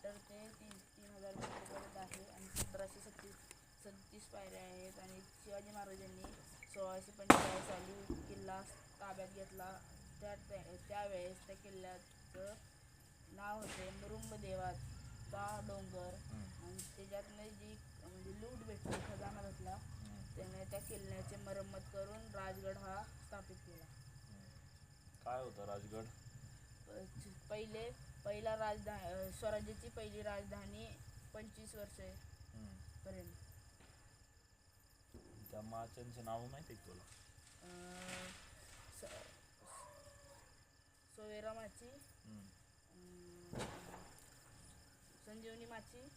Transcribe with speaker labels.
Speaker 1: Metre ते 3000 मीटरपर्यंत आहे आणि 1737 पायऱ्या आहेत. आणि शिवाजी महाराजांनी 1645 साली किल्ला ताब्यात घेतला. त्यावेळेस त्या किल्ल्याचं नाव होते मुरुंबदेवाचा डोंगर. आणि त्याच्यातनं जी म्हणजे लूट भेटली, खजाना भेटला, त्याने त्या किल्ल्याची मरम्मत करून राजगड हा स्थापित केला.
Speaker 2: काय होता राजगड?
Speaker 1: पहिला स्वराज्याची पहिली राजधानी 25 वर्षे पर्यंत.
Speaker 2: त्या माचांचे नाव माहिती आहे तुला?
Speaker 1: सोवेरा माची, संजीवनी माची,